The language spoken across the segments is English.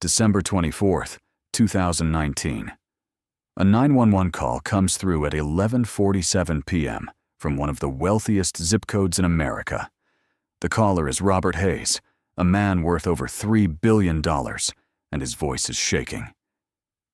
December 24th, 2019. A 911 call comes through at 11:47 p.m. from one of the wealthiest zip codes in America. The caller is Robert Hayes, a man worth over $3 billion, and his voice is shaking.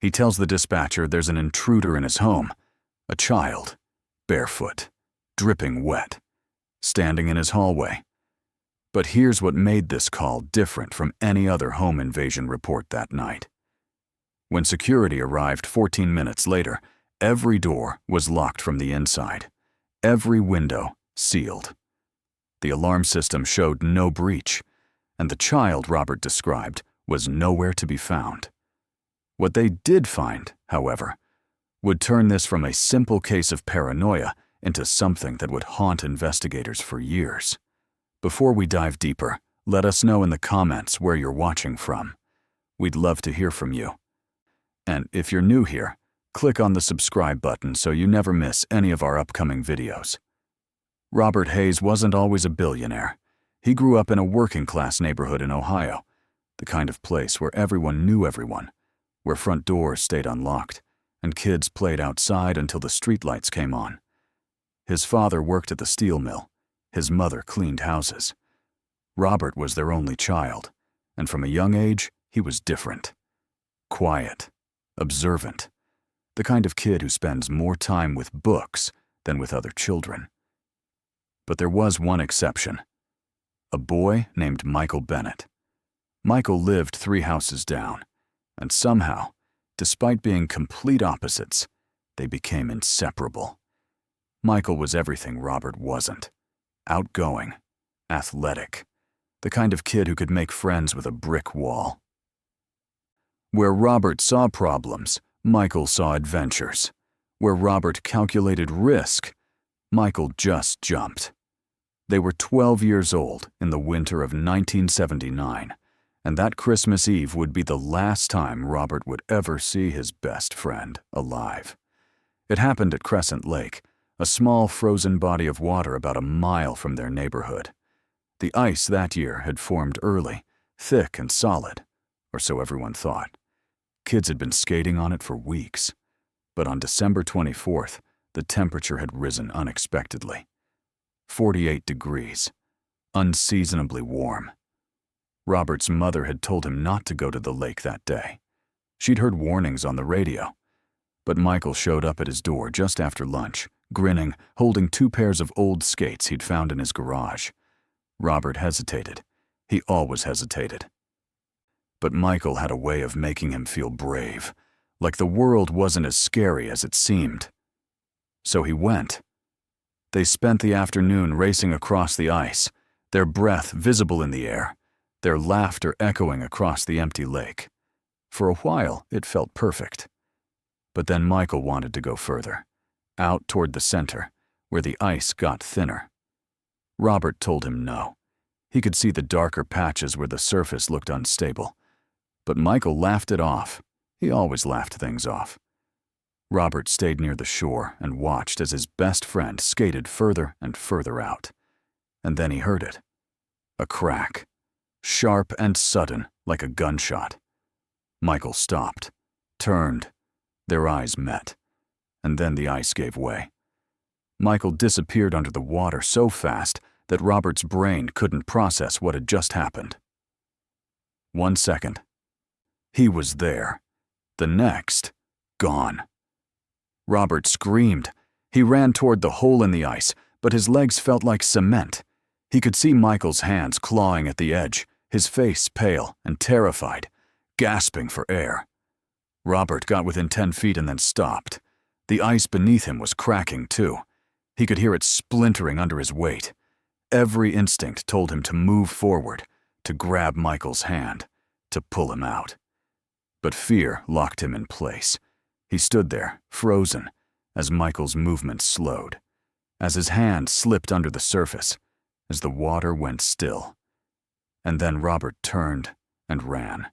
He tells the dispatcher there's an intruder in his home, a child, barefoot, dripping wet, standing in his hallway. But here's what made this call different from any other home invasion report that night. When security arrived 14 minutes later, every door was locked from the inside, every window sealed. The alarm system showed no breach, and the child Robert described was nowhere to be found. What they did find, however, would turn this from a simple case of paranoia into something that would haunt investigators for years. Before we dive deeper, let us know in the comments where you're watching from. We'd love to hear from you. And if you're new here, click on the subscribe button so you never miss any of our upcoming videos. Robert Hayes wasn't always a billionaire. He grew up in a working-class neighborhood in Ohio, the kind of place where everyone knew everyone, where front doors stayed unlocked, and kids played outside until the streetlights came on. His father worked at the steel mill. His mother cleaned houses. Robert was their only child, and from a young age, he was different. Quiet, observant, the kind of kid who spends more time with books than with other children. But there was one exception, a boy named Michael Bennett. Michael lived 3 houses down, and somehow, despite being complete opposites, they became inseparable. Michael was everything Robert wasn't. Outgoing, athletic, the kind of kid who could make friends with a brick wall. Where Robert saw problems, Michael saw adventures. Where Robert calculated risk, Michael just jumped. They were 12 years old in the winter of 1979, and that Christmas Eve would be the last time Robert would ever see his best friend alive. It happened at Crescent Lake, a small frozen body of water about a mile from their neighborhood. The ice that year had formed early, thick and solid, or so everyone thought. Kids had been skating on it for weeks, but on December 24th, the temperature had risen unexpectedly. 48 degrees, unseasonably warm. Robert's mother had told him not to go to the lake that day. She'd heard warnings on the radio, but Michael showed up at his door just after lunch, grinning, holding 2 pairs of old skates he'd found in his garage. Robert hesitated. He always hesitated. But Michael had a way of making him feel brave, like the world wasn't as scary as it seemed. So he went. They spent the afternoon racing across the ice, their breath visible in the air, their laughter echoing across the empty lake. For a while, it felt perfect. But then Michael wanted to go further, out toward the center, where the ice got thinner. Robert told him no. He could see the darker patches where the surface looked unstable. But Michael laughed it off. He always laughed things off. Robert stayed near the shore and watched as his best friend skated further and further out. And then he heard it. A crack, sharp and sudden like a gunshot. Michael stopped, turned. Their eyes met, and then the ice gave way. Michael disappeared under the water so fast that Robert's brain couldn't process what had just happened. 1 second. He was there. The next, gone. Robert screamed. He ran toward the hole in the ice, but his legs felt like cement. He could see Michael's hands clawing at the edge, his face pale and terrified, gasping for air. Robert got within 10 feet and then stopped. The ice beneath him was cracking too. He could hear it splintering under his weight. Every instinct told him to move forward, to grab Michael's hand, to pull him out. But fear locked him in place. He stood there, frozen, as Michael's movement slowed, as his hand slipped under the surface, as the water went still. And then Robert turned and ran.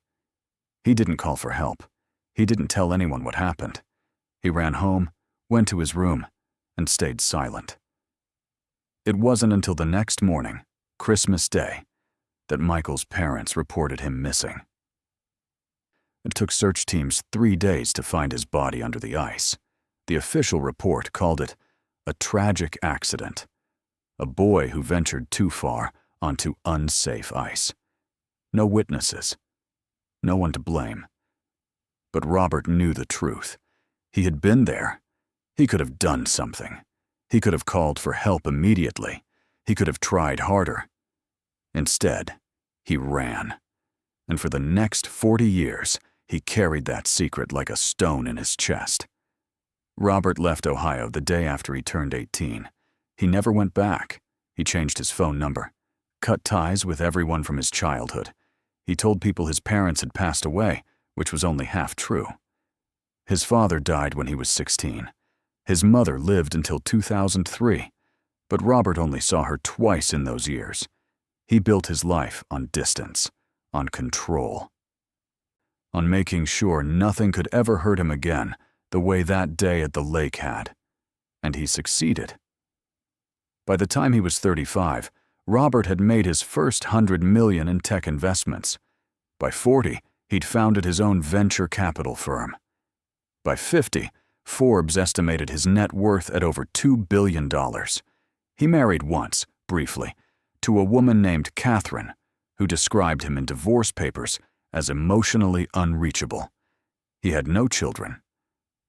He didn't call for help. He didn't tell anyone what happened. He ran home, went to his room, and stayed silent. It wasn't until the next morning, Christmas Day, that Michael's parents reported him missing. It took search teams 3 days to find his body under the ice. The official report called it a tragic accident. A boy who ventured too far onto unsafe ice. No witnesses. No one to blame. But Robert knew the truth. He had been there. He could have done something. He could have called for help immediately. He could have tried harder. Instead, he ran. And for the next 40 years, he carried that secret like a stone in his chest. Robert left Ohio the day after he turned 18. He never went back. He changed his phone number, cut ties with everyone from his childhood. He told people his parents had passed away, which was only half true. His father died when he was 16. His mother lived until 2003, but Robert only saw her twice in those years. He built his life on distance, on control, on making sure nothing could ever hurt him again the way that day at the lake had. And he succeeded. By the time he was 35, Robert had made his first $100 million in tech investments. By 40, he'd founded his own venture capital firm. By 50, Forbes estimated his net worth at over $2 billion. He married once, briefly, to a woman named Catherine, who described him in divorce papers as emotionally unreachable. He had no children,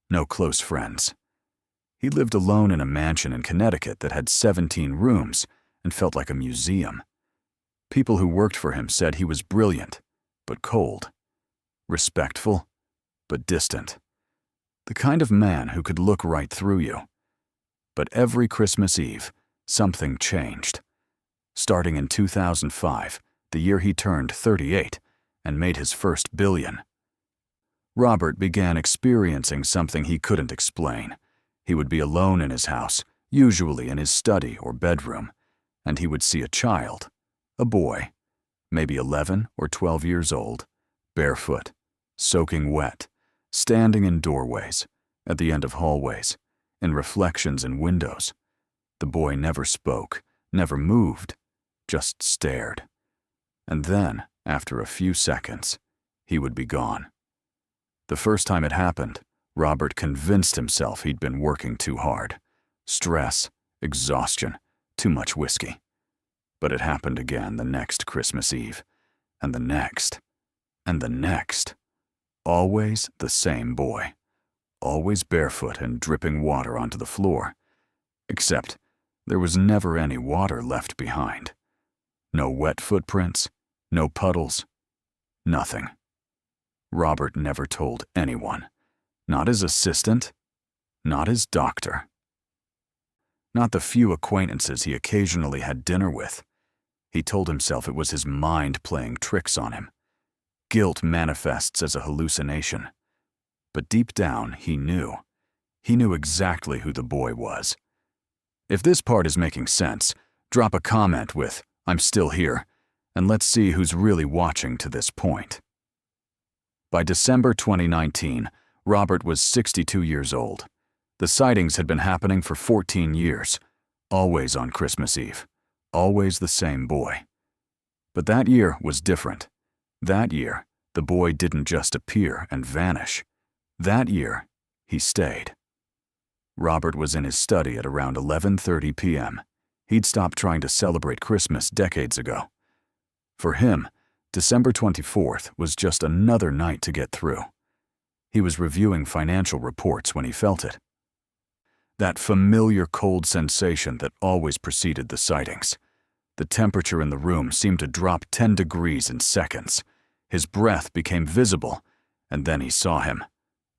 no close friends. He lived alone in a mansion in Connecticut that had 17 rooms and felt like a museum. People who worked for him said he was brilliant, but cold, respectful, but distant. The kind of man who could look right through you. But every Christmas Eve, something changed. Starting in 2005, the year he turned 38 and made his first billion, Robert began experiencing something he couldn't explain. He would be alone in his house, usually in his study or bedroom, and he would see a child, a boy, maybe 11 or 12 years old, barefoot, soaking wet, standing in doorways, at the end of hallways, in reflections in windows. The boy never spoke, never moved, just stared. And then, after a few seconds, he would be gone. The first time it happened, Robert convinced himself he'd been working too hard. Stress, exhaustion, too much whiskey. But it happened again the next Christmas Eve, and the next, and the next. Always the same boy. Always barefoot and dripping water onto the floor. Except there was never any water left behind. No wet footprints, no puddles, nothing. Robert never told anyone. Not his assistant, not his doctor. Not the few acquaintances he occasionally had dinner with. He told himself it was his mind playing tricks on him. Guilt manifests as a hallucination. But deep down, he knew. He knew exactly who the boy was. If this part is making sense, drop a comment with, "I'm still here," and let's see who's really watching to this point. By December 2019, Robert was 62 years old. The sightings had been happening for 14 years, always on Christmas Eve, always the same boy. But that year was different. That year, the boy didn't just appear and vanish. That year, he stayed. Robert was in his study at around 11:30 p.m. He'd stopped trying to celebrate Christmas decades ago. For him, December 24th was just another night to get through. He was reviewing financial reports when he felt it. That familiar cold sensation that always preceded the sightings. The temperature in the room seemed to drop 10 degrees in seconds. His breath became visible, and then he saw him.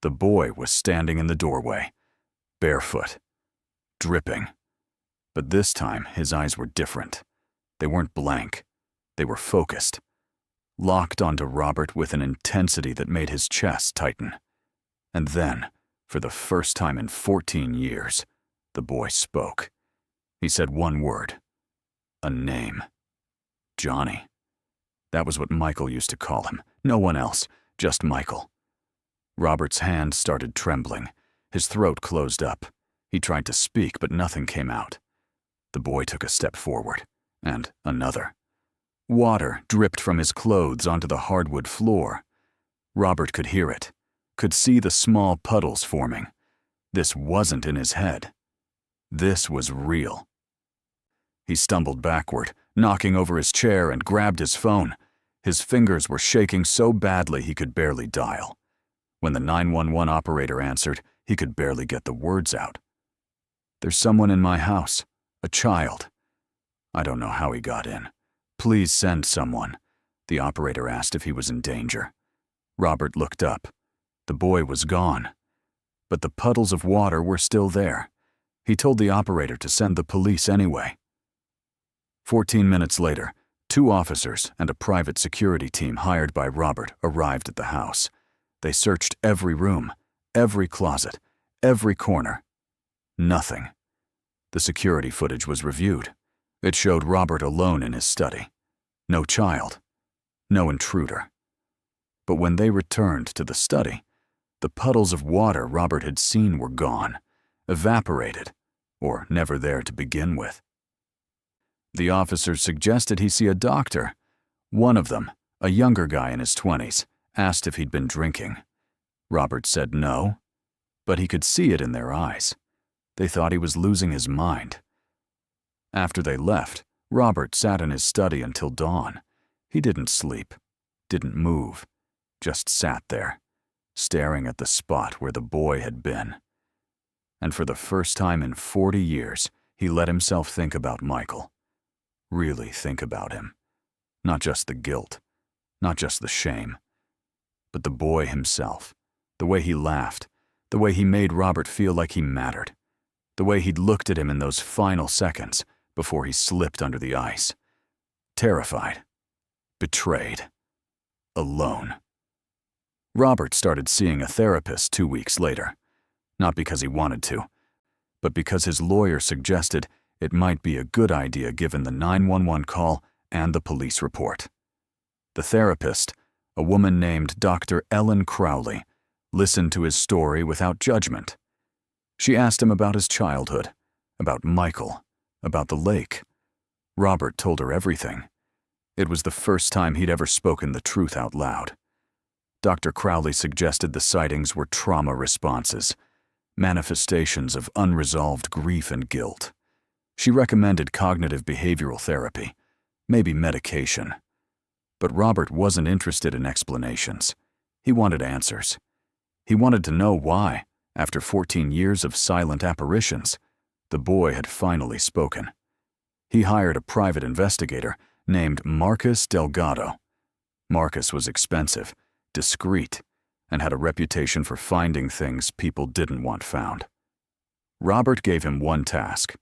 The boy was standing in the doorway, barefoot, dripping. But this time, his eyes were different. They weren't blank. They were focused, locked onto Robert with an intensity that made his chest tighten. And then, for the first time in 14 years, the boy spoke. He said one word, a name. Johnny. That was what Michael used to call him. No one else, just Michael. Robert's hand started trembling. His throat closed up. He tried to speak, but nothing came out. The boy took a step forward, and another. Water dripped from his clothes onto the hardwood floor. Robert could hear it, could see the small puddles forming. This wasn't in his head. This was real. He stumbled backward, knocking over his chair, and grabbed his phone. His fingers were shaking so badly he could barely dial. When the 911 operator answered, he could barely get the words out. "There's someone in my house, a child. I don't know how he got in. Please send someone." The operator asked if he was in danger. Robert looked up. The boy was gone. But the puddles of water were still there. He told the operator to send the police anyway. 14 minutes later, 2 officers and a private security team hired by Robert arrived at the house. They searched every room, every closet, every corner. Nothing. The security footage was reviewed. It showed Robert alone in his study. No child. No intruder. But when they returned to the study, the puddles of water Robert had seen were gone, evaporated, or never there to begin with. The officers suggested he see a doctor. One of them, a younger guy in his 20s, asked if he'd been drinking. Robert said no, but he could see it in their eyes. They thought he was losing his mind. After they left, Robert sat in his study until dawn. He didn't sleep, didn't move, just sat there, staring at the spot where the boy had been. And for the first time in 40 years, he let himself think about Michael. Really think about him. Not just the guilt, not just the shame, but the boy himself, the way he laughed, the way he made Robert feel like he mattered, the way he'd looked at him in those final seconds before he slipped under the ice. Terrified, betrayed, alone. Robert started seeing a therapist 2 weeks later, not because he wanted to, but because his lawyer suggested it might be a good idea given the 911 call and the police report. The therapist, a woman named Dr. Ellen Crowley, listened to his story without judgment. She asked him about his childhood, about Michael, about the lake. Robert told her everything. It was the first time he'd ever spoken the truth out loud. Dr. Crowley suggested the sightings were trauma responses, manifestations of unresolved grief and guilt. She recommended cognitive behavioral therapy, maybe medication. But Robert wasn't interested in explanations. He wanted answers. He wanted to know why, after 14 years of silent apparitions, the boy had finally spoken. He hired a private investigator named Marcus Delgado. Marcus was expensive, discreet, and had a reputation for finding things people didn't want found. Robert gave him one task: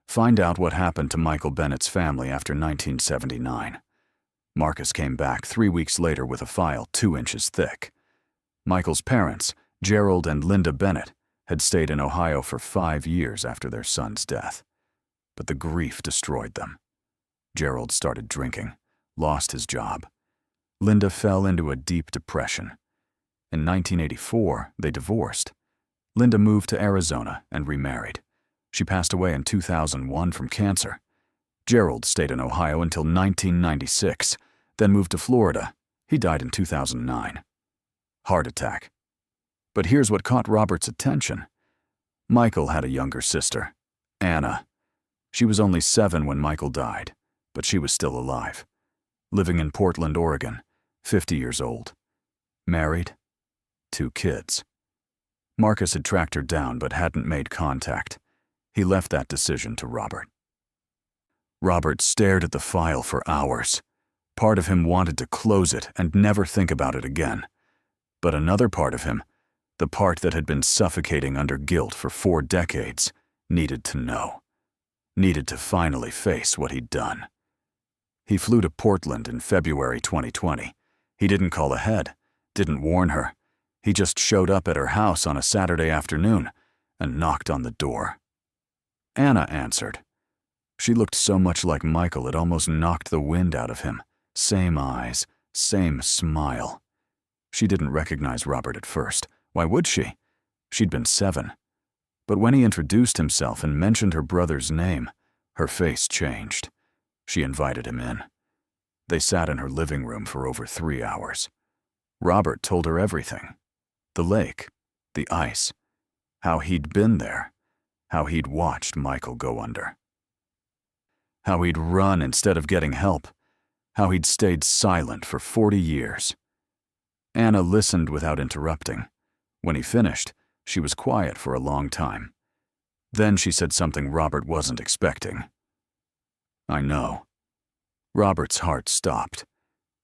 find out what happened to Michael Bennett's family after 1979. Marcus came back 3 weeks later with a file 2 inches thick. Michael's parents, Gerald and Linda Bennett, had stayed in Ohio for 5 years after their son's death. But the grief destroyed them. Gerald started drinking, lost his job. Linda fell into a deep depression. In 1984, they divorced. Linda moved to Arizona and remarried. She passed away in 2001 from cancer. Gerald stayed in Ohio until 1996, then moved to Florida. He died in 2009. Heart attack. But here's what caught Robert's attention. Michael had a younger sister, Anna. She was only 7 when Michael died, but she was still alive. Living in Portland, Oregon, 50 years old. Married, 2 kids. Marcus had tracked her down but hadn't made contact. He left that decision to Robert. Robert stared at the file for hours. Part of him wanted to close it and never think about it again. But another part of him, the part that had been suffocating under guilt for 4 decades, needed to know. Needed to finally face what he'd done. He flew to Portland in February 2020. He didn't call ahead, didn't warn her. He just showed up at her house on a Saturday afternoon and knocked on the door. Anna answered. She looked so much like Michael it almost knocked the wind out of him. Same eyes, same smile. She didn't recognize Robert at first. Why would she? She'd been 7. But when he introduced himself and mentioned her brother's name, her face changed. She invited him in. They sat in her living room for over 3 hours. Robert told her everything. The lake, the ice, how he'd been there, how he'd watched Michael go under. How he'd run instead of getting help, how he'd stayed silent for 40 years. Anna listened without interrupting. When he finished, she was quiet for a long time. Then she said something Robert wasn't expecting. "I know." Robert's heart stopped.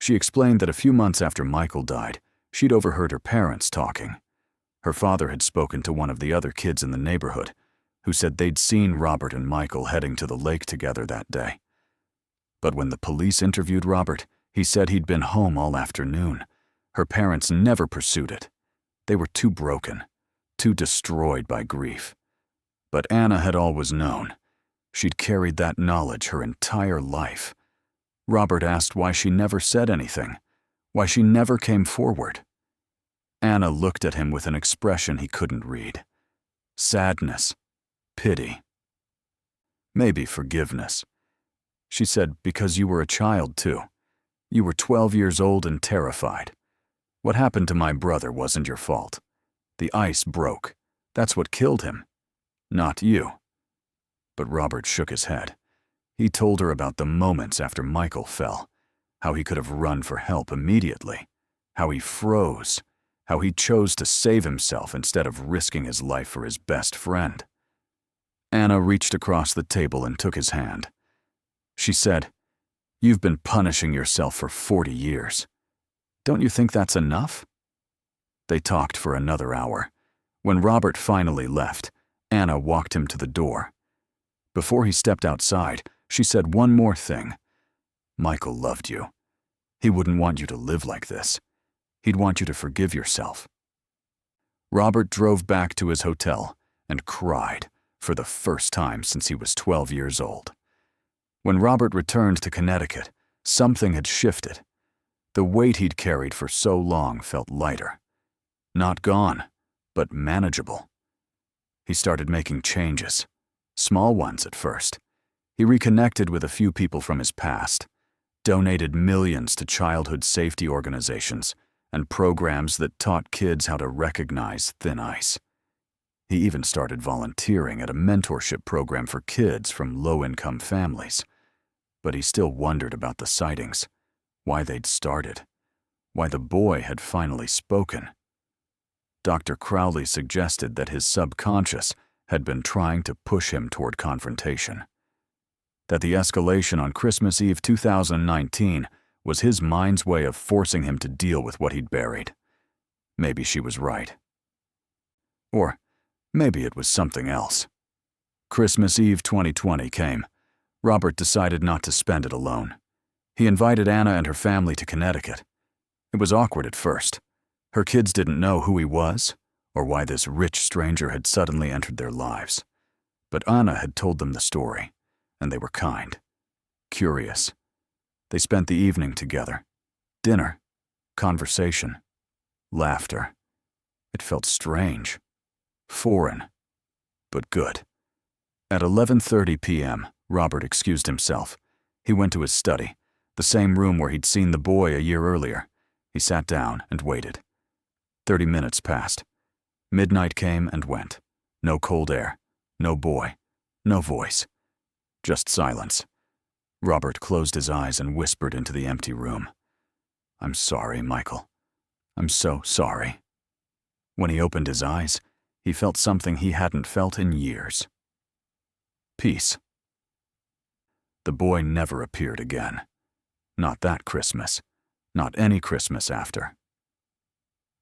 She explained that a few months after Michael died, she'd overheard her parents talking. Her father had spoken to one of the other kids in the neighborhood, who said they'd seen Robert and Michael heading to the lake together that day. But when the police interviewed Robert, he said he'd been home all afternoon. Her parents never pursued it. They were too broken, too destroyed by grief. But Anna had always known. She'd carried that knowledge her entire life. Robert asked why she never said anything, why she never came forward. Anna looked at him with an expression he couldn't read. Sadness, pity, maybe forgiveness. She said, "Because you were a child too. You were 12 years old and terrified. What happened to my brother wasn't your fault. The ice broke. That's what killed him. Not you." But Robert shook his head. He told her about the moments after Michael fell, how he could have run for help immediately, how he froze, how he chose to save himself instead of risking his life for his best friend. Anna reached across the table and took his hand. She said, "You've been punishing yourself for 40 years. Don't you think that's enough?" They talked for another hour. When Robert finally left, Anna walked him to the door. Before he stepped outside, she said one more thing. "Michael loved you. He wouldn't want you to live like this. He'd want you to forgive yourself." Robert drove back to his hotel and cried for the first time since he was 12 years old. When Robert returned to Connecticut, something had shifted. The weight he'd carried for so long felt lighter. Not gone, but manageable. He started making changes, small ones at first. He reconnected with a few people from his past, donated millions to childhood safety organizations and programs that taught kids how to recognize thin ice. He even started volunteering at a mentorship program for kids from low-income families. But he still wondered about the sightings, why they'd started, why the boy had finally spoken. Dr. Crowley suggested that his subconscious had been trying to push him toward confrontation. That the escalation on Christmas Eve 2019 was his mind's way of forcing him to deal with what he'd buried. Maybe she was right. Or maybe it was something else. Christmas Eve 2020 came. Robert decided not to spend it alone. He invited Anna and her family to Connecticut. It was awkward at first. Her kids didn't know who he was or why this rich stranger had suddenly entered their lives. But Anna had told them the story, and they were kind, curious. They spent the evening together. Dinner, conversation, laughter. It felt strange, foreign, but good. At 11:30 p.m., Robert excused himself. He went to his study, the same room where he'd seen the boy a year earlier. He sat down and waited. 30 minutes passed. Midnight came and went. No cold air, no boy, no voice. Just silence. Robert closed his eyes and whispered into the empty room. "I'm sorry, Michael. I'm so sorry." When he opened his eyes, he felt something he hadn't felt in years. Peace. The boy never appeared again. Not that Christmas. Not any Christmas after.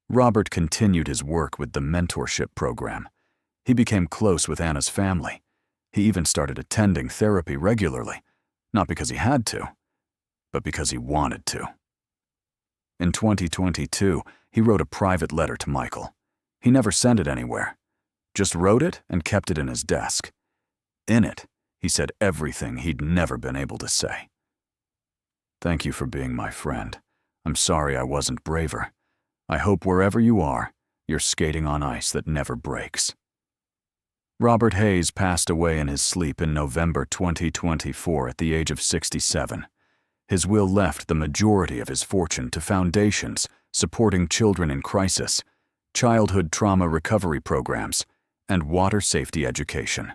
Robert continued his work with the mentorship program. He became close with Anna's family. He even started attending therapy regularly, not because he had to, but because he wanted to. In 2022, he wrote a private letter to Michael. He never sent it anywhere, just wrote it and kept it in his desk. In it, he said everything he'd never been able to say. "Thank you for being my friend. I'm sorry I wasn't braver. I hope wherever you are, you're skating on ice that never breaks." Robert Hayes passed away in his sleep in November 2024 at the age of 67. His will left the majority of his fortune to foundations supporting children in crisis, childhood trauma recovery programs, and water safety education.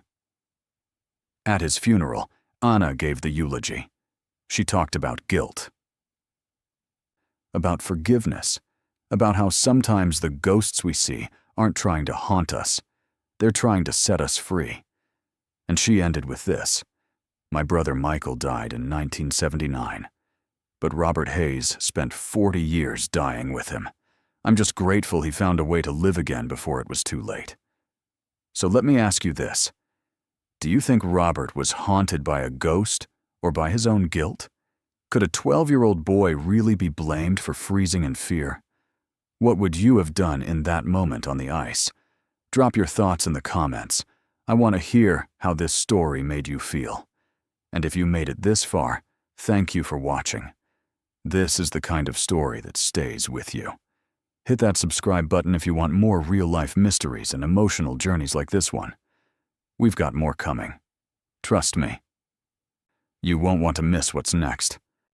At his funeral, Anna gave the eulogy. She talked about guilt, about forgiveness, about how sometimes the ghosts we see aren't trying to haunt us, they're trying to set us free. And she ended with this: "My brother Michael died in 1979, but Robert Hayes spent 40 years dying with him. I'm just grateful he found a way to live again before it was too late." So let me ask you this. Do you think Robert was haunted by a ghost or by his own guilt? Could a 12-year-old boy really be blamed for freezing in fear? What would you have done in that moment on the ice? Drop your thoughts in the comments. I want to hear how this story made you feel. And if you made it this far, thank you for watching. This is the kind of story that stays with you. Hit that subscribe button if you want more real-life mysteries and emotional journeys like this one. We've got more coming. Trust me. You won't want to miss what's next.